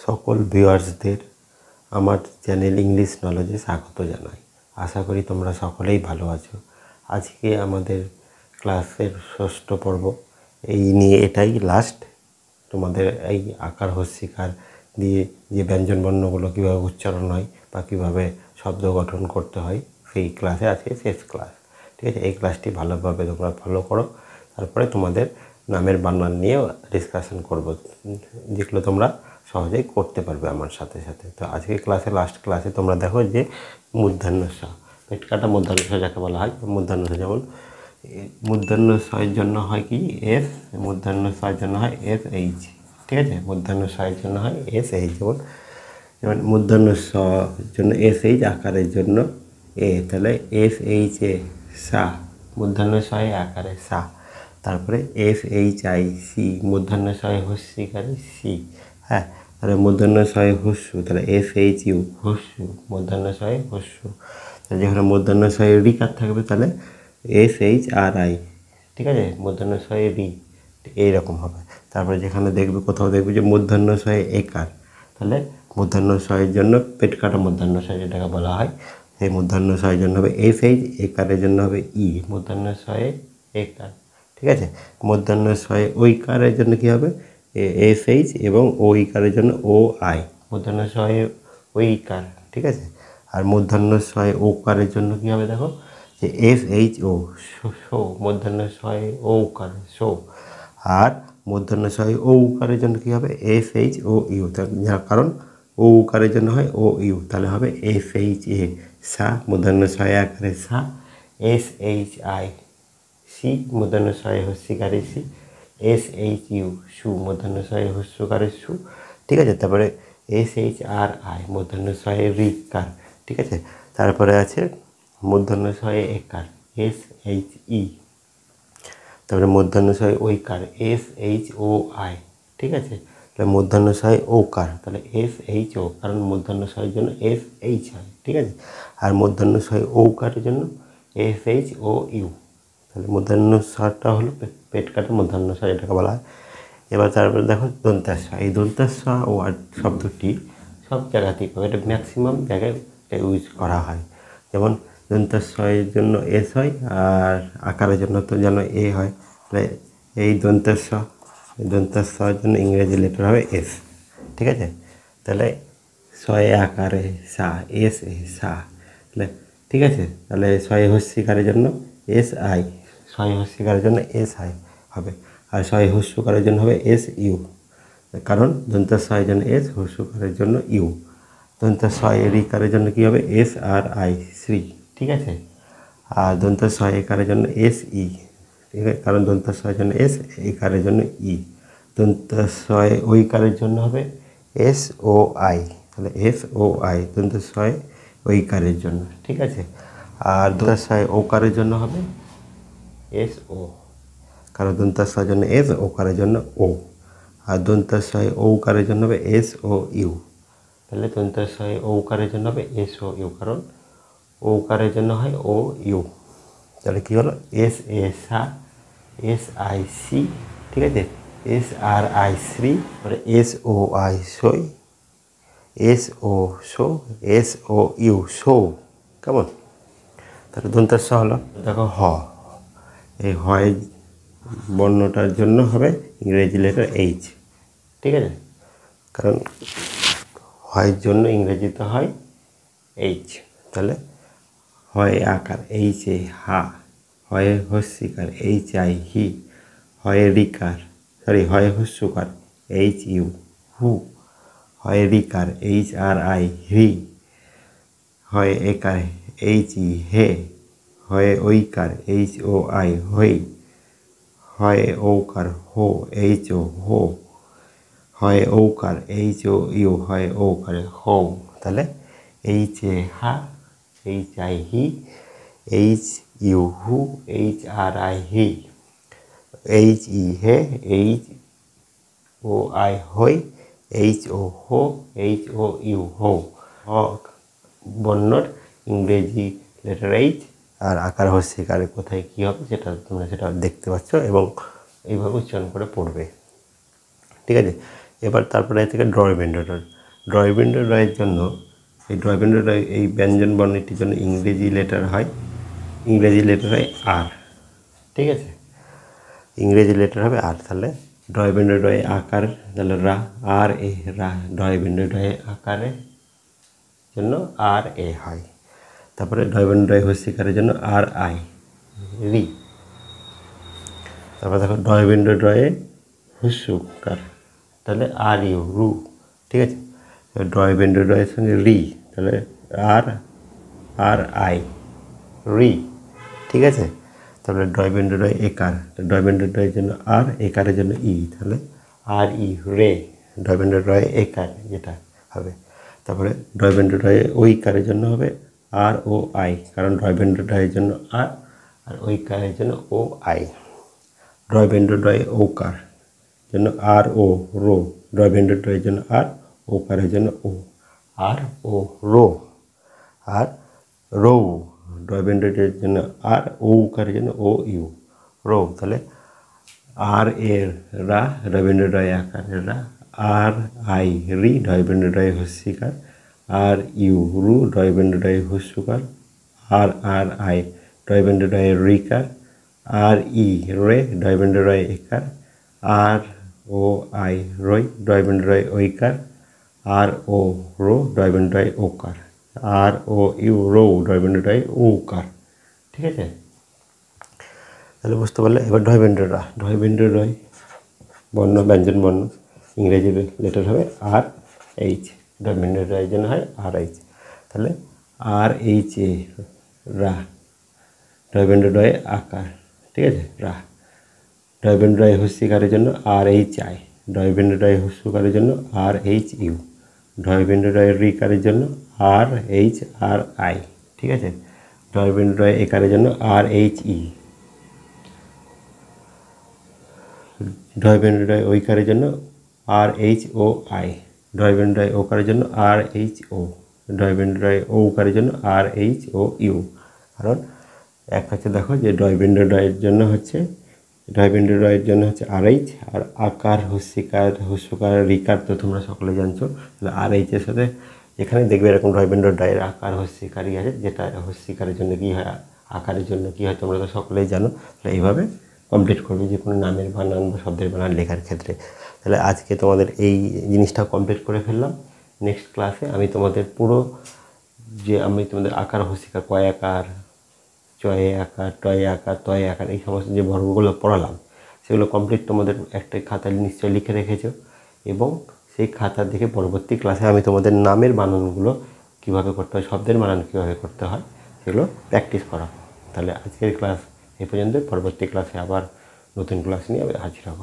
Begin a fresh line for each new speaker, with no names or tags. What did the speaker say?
সকল ভিউয়ার্সদের আমার চ্যানেল ইংলিশ নলেজে স্বাগত জানাই। আশা করি তোমরা সকলেই ভালো আছো। আজকে আমাদের ক্লাসের ষষ্ঠ পর্ব, এই নিয়ে এটাই লাস্ট। তোমাদের এই আকার হস্যিকার দিয়ে যে ব্যঞ্জন বর্ণগুলো কীভাবে উচ্চারণ হয় বা কীভাবে শব্দ গঠন করতে হয়, সেই ক্লাসে আজকে শেষ ক্লাস। ঠিক আছে, এই ক্লাসটি ভালোভাবে তোমরা ফলো করো। তারপরে তোমাদের নামের বানান নিয়ে ডিসকাশন করব, যেগুলো তোমরা সহজেই করতে পারবে আমার সাথে সাথে। তো আজকে ক্লাসে লাস্ট ক্লাসে তোমরা দেখো যে মূর্ধন্য স, পেট কাটা মূর্ধন্য স যাকে বলা হয়। মূর্ধন্য স যেমন মূর্ধন্য সয়ের জন্য হয় কি এস, মূর্ধন্য সয়ের জন্য হয় এস এইচ। ঠিক আছে, মূর্ধন্য সয়ের জন্য হয় এস এইচ। যেমন মূর্ধন্য স জন্য এস এইচ, আকারের জন্য এ, তাহলে এস এইচ এ সা, মূর্ধন্য সয়ে আকারে সা। তারপরে এস এইচ আই সি, মূর্ধন্য সয়ে হস্যিকারে সি। হ্যাঁ, তাহলে মূর্ধন্য সয়ে হস্যু, তাহলে এস এইচ ইউ হস্যু, মূর্ধন্য সয়ে হস্যু। তাহলে যেখানে মূর্ধন্য সয়ে রিকার থাকবে তাহলে এস এইচ আর আই। ঠিক আছে, মূর্ধন্য সয়ে রি, এইরকম হবে। তারপরে যেখানে দেখবে কোথাও দেখবে যে মূর্ধন্য সয়ে একার, তাহলে মূর্ধন্য সয়ের জন্য পেট কাটা মূর্ধন্য সয় যেটাকে বলা হয়, সেই মূর্ধন্য সয়ের জন্য হবে এস এইচ, একারের জন্য হবে ই, মূর্ধন্য সয়ে একার। ঠিক আছে, মূর্ধন্য সয়ে ঐকারের জন্য কী হবে এস এইচ, এবং ঐকারের জন্য ও আই, মূর্ধন্য সয়ে ঐকার। ঠিক আছে, আর মূর্ধন্য সয়ে ওকারের জন্য কী হবে দেখো যে এস এইচ ও শো, মূর্ধন্য সয়ে ঔকার শো। আর মূর্ধন্য সয়ে ঔকারের জন্য কী হবে এস এইচ ও ইউ, যার কারণ ঔকারের জন্য হয় ও ইউ, তাহলে হবে এস এইচ এ সা, মূর্ধন্য সয়ে আকারে সা, এস এইচ আই সি, মূর্ধন্য সয়ে হস্যিকারে সি, এস এইচ ইউ সু, মূর্ধন্য সয়ে হস্যকারে সু। ঠিক আছে, তারপরে এস এইচ আর আই, মূর্ধন্য সয়ে রিকার। ঠিক আছে, তারপরে আছে মূর্ধন্য সয়ে একার এস এইচ ই, তারপরে মূর্ধন্য সয়ে ঐকার এস এইচ ও আই। ঠিক আছে, তাহলে মূর্ধন্য সয়ে ওকার, তাহলে এস এইচ ও, কারণ মূর্ধন্য সয়ের জন্য এস এইচ হয়। ঠিক আছে, আর মূর্ধন্য সয়ে ঔকারের জন্য এস এইচ ও ইউ, তাহলে মূর্ধন্য স্বরটা হলো পেট কাটা মূর্ধন্য স্বর, এটাকে বলা হয়। এবার তারপরে দেখো দন্তাস্ব, এই দন্তাস্ব ওয়ার্ড শব্দটি সব জায়গাতেই পাবে, এটা ম্যাক্সিমাম জায়গায় এটা ইউজ করা হয়। যেমন দন্তাস্বয়ের জন্য এস হয়, আর আকারের জন্য তো যেন এ হয়, তাহলে এই দন্তাস্বয়ের জন্য ইংরেজি লেটার হবে এস। ঠিক আছে, তাহলে সয়ে আকারে সা, এস এ সা। তাহলে ঠিক আছে, তাহলে সয়ে হস্যিকারের জন্য এস আই, সয়ে হস্যিকারের জন্য এস আই হবে। আর সয়ে হস্যকারের জন্য হবে এস ইউ, কারণ দন্তাস্বয়ের জন্য এস, হস্যকারের জন্য ইউ। দন্তাস্বয়ে রিকারের জন্য কী হবে এস আর আই শ্রী। ঠিক আছে, আর দন্তাস্বয়ে একারের জন্য এস ই, ঠিক আছে, কারণ দন্তাস্বয়ের জন্য এস, একারের জন্য ই। দন্তাস্বয়ে ঐকারের জন্য হবে এস ও আই, তাহলে এস ও আই দন্তাস্বয়ে ঐকারের জন্য। ঠিক আছে, আর দন্তাস্বয়ে ওকারের জন্য হবে এস ও, কারণ দন্তাস্বয়ের জন্য এস, ওকারের জন্য ও। আর দন্তাস্বয়ে ঔকারের জন্য হবে এস ও ইউ, তাহলে দন্তাস্বয়ে ঔকারের জন্য হবে এস ও ইউ, কারণ ঔকারের জন্য হয় ও ইউ। তাহলে কী হলো এস এ সা, এস আই সি। ঠিক আছে, এস আর আই শ্রী, এস ও আই সই, এস ও শো, এস ও ইউ শো। কেমন? তাহলে দন্তাস্ব হলো। দেখো হ, এই হয় বর্ণটার জন্য হবে ইংরেজি লেটার এইচ। ঠিক আছে, কারণ হয়ের জন্য ইংরেজিতে হয় এইচ, তাহলে হয় আকার এইচ এ হা, হয় হস্যিকার এইচ আই হি, হয় রিকার হয় হস্যকার এইচ ইউ হু, হয় রিকার এইচ আর আই হি, হয় একার এইচ ই হে, হয় ঐকার এইচ ও আই হই, হয় ঔকার হো এইচ ও হো, হয় ঔকার এইচ ও ইউ, হয় ঔকারে হো। তাহলে এইচ এ হা, এইচ আই হি, এইচ ইউ হু, এইচ আর আই হি, এইচ ই হে, এইচ ও আই হই, এইচ ও হো, এইচ ও ইউ হো। বর্ণর ইংরেজি লেটার এইচ, আর আকার হস্যিকারে কোথায় কী হবে সেটা তোমরা সেটা দেখতে পাচ্ছ এবং এইভাবে উচ্চারণ করে পড়বে। ঠিক আছে, এবার তারপরে থেকে ড্রয়বিন্ডো ডয়। ড্রয়বিন্ডো ডয়ের জন্য এই ড্রয়বিন্ডো ডয় এই ব্যঞ্জন বর্ণটির জন্য ইংরেজি লেটার হয় আর, ঠিক আছে, ইংরেজি লেটার হবে আর। তাহলে ড্রয়বিন্ডো ডয়ে আকার তাহলে রা, আর এ রা, ড্রয়বিন্ডো ডয়ে আকারের জন্য আর এ হয়। তারপরে ডয়বিন্ডো ডয় হস্যিকারের জন্য আর আই রি। তারপরে দেখো ডয়বিন্ডো ডয়ে হুস্যকার তাহলে আর ইউ রু, ঠিক আছে। ডয়বিন্ডো ডয়ের সঙ্গে রি তাহলে আর আর আই রি, ঠিক আছে। তারপরে ডয়বিন্ডো ডয় একার, ডয়বিন্ডো ডয়ের জন্য আর, একারের জন্য ই, তাহলে আর ই রে, ডয়বিন্ডো ডয় একার যেটা হবে। তারপরে ডয়বিন্ডো ডয়ে ওইকারের জন্য হবে আর ও আই, কারণ ডয়বিন্ডো ডয়ের জন্য আর ওইকারের জন্য ও আই। ডয়বিন্ডো ডয়ে ওকার জন্য আর ও রো, ডয়বিন্ডো ডয়ের জন্য আর, ওকারের জন্য ও, আর ও রো। আর রৌ, ডয়বিন্ডো ডয়ের জন্য আর, ওকারের জন্য ও ইউ, রো। তাহলে আর এর রা, ডয়বিন্ডো ডয় আকারের রা, আর আই রি, ডয়বিন্ডো ডয় হস্যিকার, আর ইউ রু, ডয়বিন্ডো ডয় হস্যকার, আর আর আই ডয়বিন্ডো ডয় রিকার, আর ই রে, ডয়বিন্ডো ডয় একার, আর ও আই রই, ডয়বিন্ডো ডয় ওইকার, আর ও রো, ডয়বিন্ডো ডয় ওকার, আর ও ইউ রো, ডয়বিন্ডো ডয় ওকার, ঠিক আছে। তাহলে বুঝতে পারলে। এবার ডয়বিন্ডো রা, ডয়বিন্ডো ডয় বর্ণ ব্যঞ্জন বর্ণ ইংরেজি লেটার হবে আর এইচ, ডয়বিন্ডো ডয়ের জন্য হয় আর এইচ। তাহলে আর এইচ এ রা, ডয়বিন্ডো ডয়ে আকার, ঠিক আছে, রা। ডয়বিন্ডো ডয় হস্যিকারের জন্য আর এইচ আই, ডয়বিন্ডো ডয় হস্যকারের জন্য আর এইচ ইউ, ডয়বিন্ডো ডয় রিকারের জন্য আর এইচ আর আই, ঠিক আছে। ডয়বিন্ডো ডয় একারের জন্য আর এইচ ই, ডয়বিন্ডো ডয় ওইকারের জন্য আর এইচ ও আই, ডয়বিন্ডো ডয় ওকারের জন্য আর এইচ ও, ডয়বিন্ডো ডয় ওকারের জন্য আর এইচ ও ইউ। কারণ এক হচ্ছে দেখো যে ডয়বিন্ডো ডয়ের জন্য হচ্ছে ডয়বিন্ডো ডয়ের জন্য হচ্ছে আর এইচ, আর আকার হস্যিকার হস্যকার রিকার তো তোমরা সকলে জানছো। তাহলে আর এইচের সাথে এখানে দেখবে এরকম ডয়বিন্ডো ডয়ের আকার হস্যিকারই আছে, যেটা হস্যিকারের জন্য কী হয়, আকারের জন্য কী হয় তোমরা তো সকলেই জানো। তাহলে এইভাবে কমপ্লিট করবে যে কোনো নামের বানান বা শব্দের বানান লেখার ক্ষেত্রে। তাহলে আজকে তোমাদের এই জিনিসটা কমপ্লিট করে ফেললাম। নেক্সট ক্লাসে আমি তোমাদের পুরো আমি তোমাদের আকার হস্যিকার কয় আকার, চয়ে আকার, টয়ে আকার, তয়ে আকার এই সমস্ত যে বর্গগুলো পড়ালাম সেগুলো কমপ্লিট তোমাদের একটা খাতায় নিশ্চয়ই লিখে রেখেছো, এবং সেই খাতা দেখে পরবর্তী ক্লাসে আমি তোমাদের নামের বানানগুলো কীভাবে করতে হয়, শব্দের বানান কীভাবে করতে হয় সেগুলো প্র্যাকটিস করাবো। তাহলে আজকের ক্লাস এই পর্যন্ত, পরবর্তী ক্লাসে আবার নতুন ক্লাস নিয়ে আমি হাজির হব।